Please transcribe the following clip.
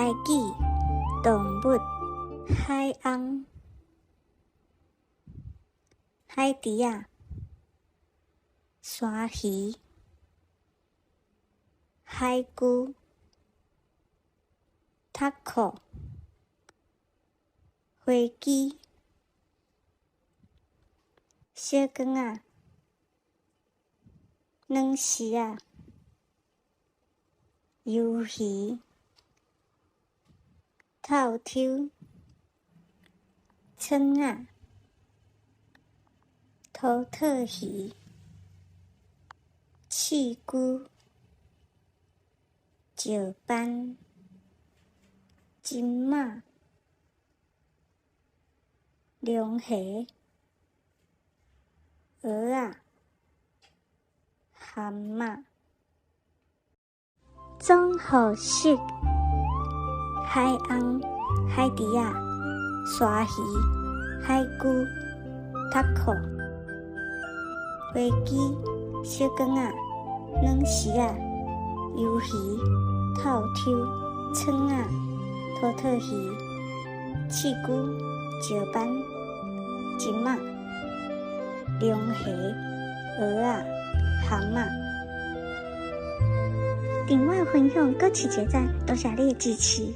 海鸡、动物、海翁、海猪仔、山鱼、海龜、塔可、飞机、小光仔、软丝仔、鱿鱼、透抽、蛏仔、土特鱼、刺龜、石斑、金马、龙虾、蚵仔、蛤蟆。综合式：海翁、海猪仔、鲨鱼、海龜、塔可、飞机、小光仔、软丝仔、鱿鱼、透抽、蛏仔、土特鱼、刺龜、石斑、金马、龙虾、蚵仔、蛤蟆。订阅分享，各期结赞，多谢你的支持。